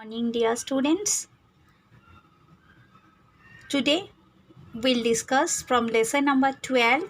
Morning, dear students. Today we'll discuss from lesson number 12.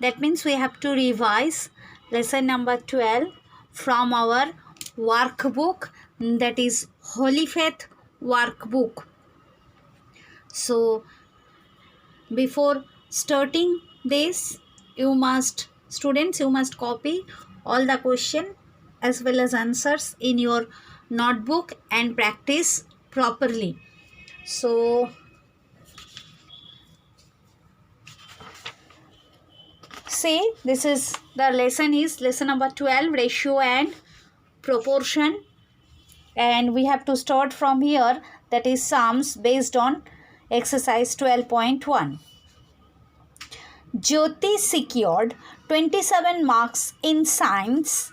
That means we have to revise lesson number 12 from our workbook, that is Holy Faith workbook. So before starting this, students, you must copy all the question as well as answers in your notebook and practice properly. So say this is the lesson number 12, ratio and proportion, and we have to start from here, that is sums based on exercise 12.1. Jyoti secured 27 marks in science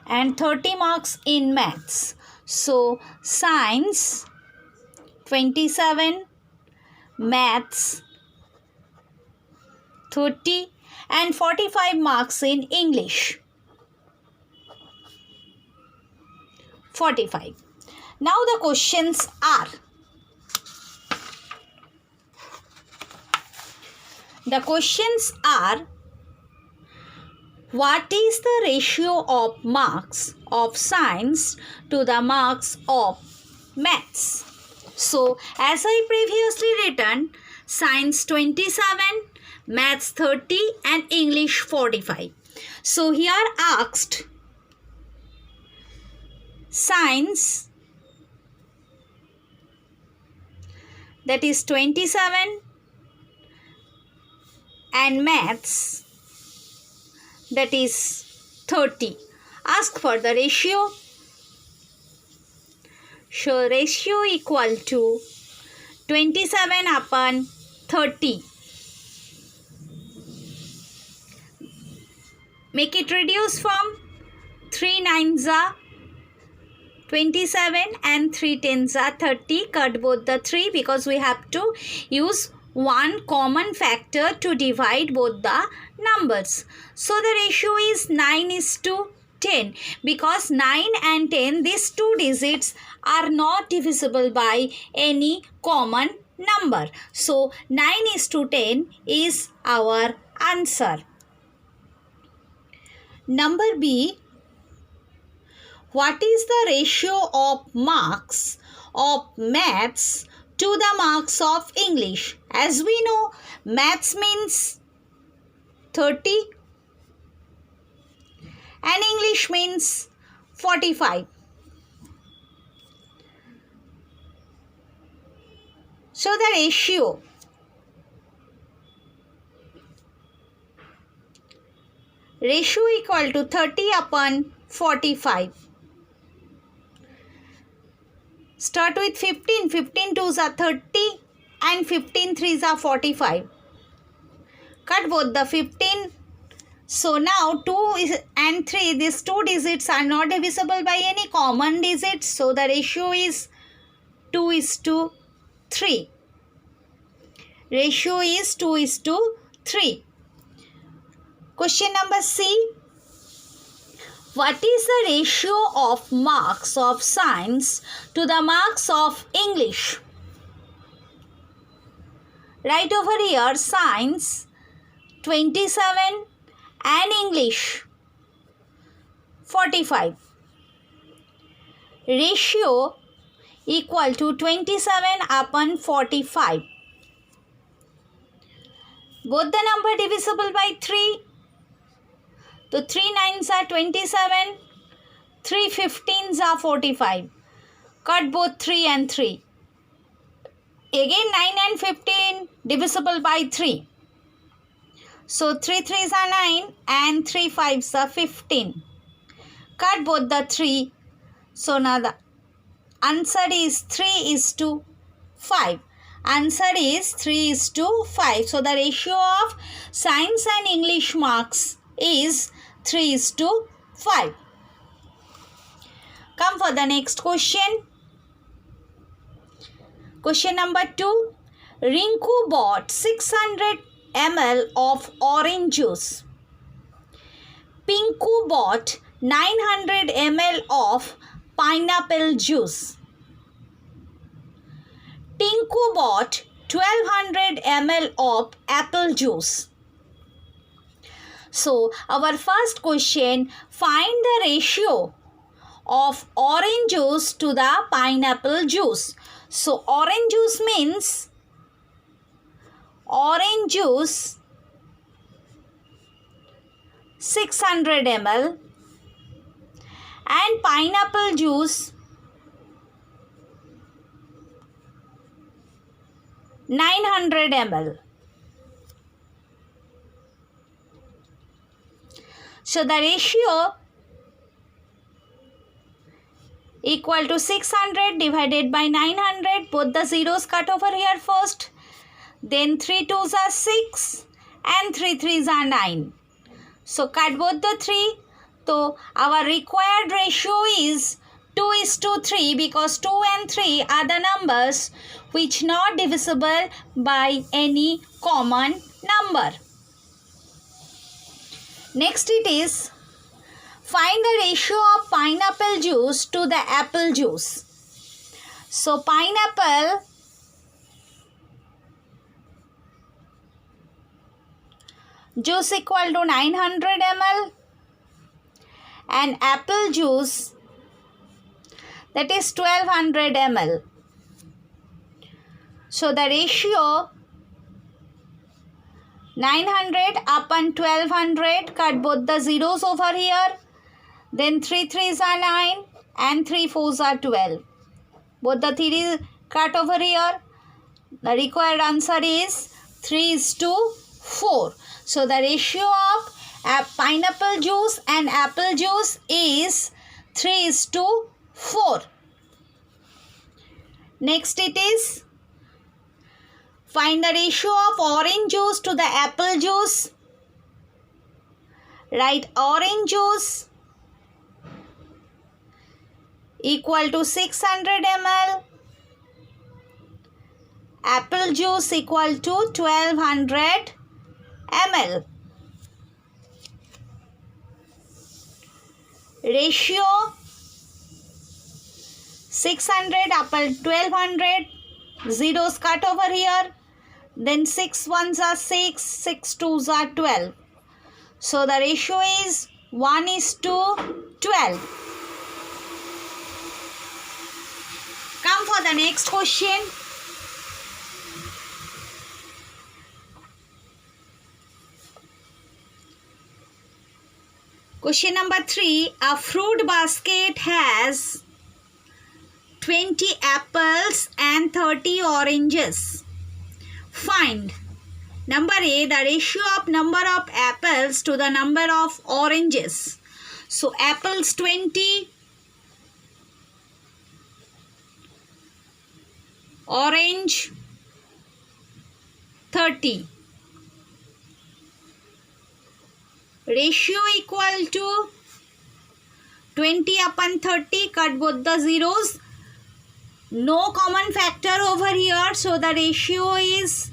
and 30 marks in maths. So science 27, maths 30 and 45 marks in English 45. Now the questions are, what is the ratio of marks of science to the marks of maths? So as I previously written, science 27, maths 30 and English 45. So here asked science, that is 27, and maths, that is 30. Ask for the ratio. So ratio equal to 27 upon 30. Make it reduce from 3 9s are 27 and 3 10s are 30. Cut both the 3 because we have to use one common factor to divide both the numbers. So the ratio is 9:10 because 9 and 10, these two digits are not divisible by any common number. So 9:10 is our answer. Number B, what is the ratio of marks of maths to the marks of English? As we know, maths means 30 and English means 45. So the ratio equal to 30 upon 45. Start with 15. 15 2s are 30 and 15 3s are 45. Cut both the 15. So now 2 and 3, these two digits are not divisible by any common digits. So the ratio is 2:3. Ratio is 2:3. Question number C. What is the ratio of marks of science to the marks of English? Right over here, science 27 and English 45. Ratio equal to 27 upon 45. Both the number divisible by 3. So 3 9s are 27, 3 15s are 45. Cut both 3 and 3. Again 9 and 15 divisible by 3. So 3 3s are 9 and 3 5s are 15. Cut both the 3. So now the answer is 3:5. Answer is 3:5. So the ratio of science and English marks is 3:5. Come for the next question. Question number 2. Rinku bought 600 ml of orange juice. Pinku bought 900 ml of pineapple juice. Tinku bought 1200 ml of apple juice. So, our first question, find the ratio of orange juice to the pineapple juice. So, orange juice means orange juice 600 ml and pineapple juice 900 ml. So the ratio equal to 600 divided by 900. Both the zeros cut over here first. Then 3 2s are 6 and 3 3s are 9. So cut both the 3. So our required ratio is 2:3 because 2 and 3 are the numbers which not divisible by any common number. Next it is, find the ratio of pineapple juice to the apple juice. So pineapple juice equal to 900 ml and apple juice that is 1200 ml. So the ratio 900 upon 1200, cut both the zeros over here. Then 3 3s are 9 and 3 4s are 12. Both the 3 cut over here. The required answer is 3:4. So the ratio of pineapple juice and apple juice is 3:4. Next it is, find the ratio of orange juice to the apple juice. Write orange juice equal to 600 ml. Apple juice equal to 1200 ml. Ratio 600 upon 1200. Zeros cut over here. Then 6 1s are 6, 6 2s are 12. So the ratio is 1:12. Come for the next question. Question number 3. A fruit basket has 20 apples and 30 oranges. Find, number A, the ratio of number of apples to the number of oranges. So apples 20, orange 30. Ratio equal to 20 upon 30, cut both the zeros. No common factor over here, so the ratio is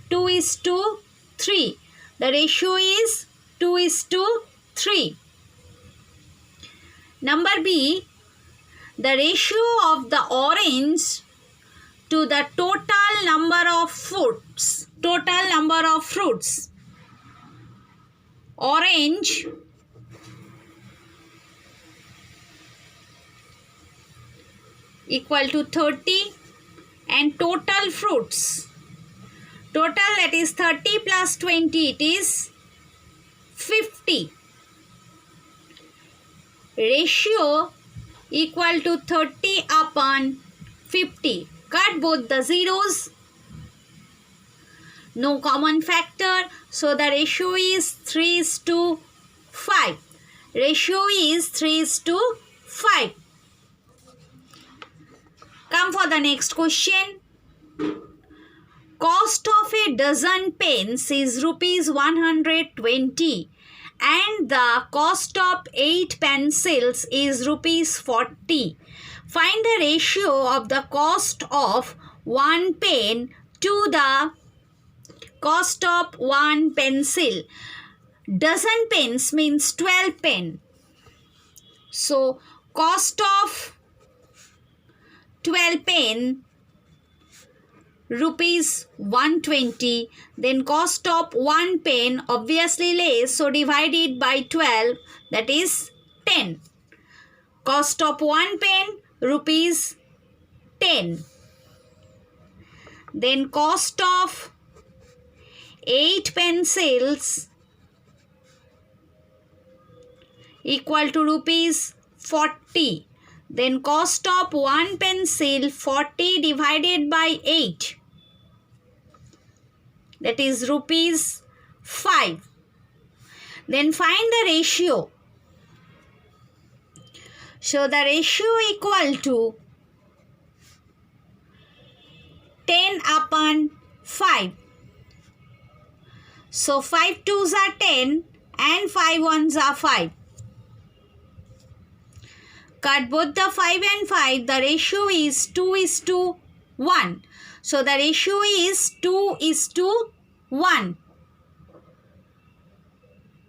2:3. The ratio is 2:3. Number B, the ratio of the orange to the total number of fruits. Total number of fruits. Orange equal to 30 and total fruits. Total, that is 30 plus 20, it is 50. Ratio equal to 30 upon 50. Cut both the zeros. No common factor. So the ratio is 3:5. Ratio is 3:5. Come for the next question. Cost of a dozen pens is rupees 120 and the cost of 8 pencils is rupees 40. Find the ratio of the cost of one pen to the cost of one pencil. Dozen pens means 12 pen. So cost of 12 pen, rupees 120. Then cost of 1 pen, obviously less, so divide it by 12, that is 10. Cost of 1 pen, rupees 10. Then cost of 8 pencils equal to rupees 40. Then cost of 1 pencil, 40 divided by 8, that is rupees 5. Then find the ratio. So the ratio equal to 10 upon 5. So 5 2s are 10 and 5 1s are 5. Cut both the 5 and 5. The ratio is 2:1. So the ratio is 2:1.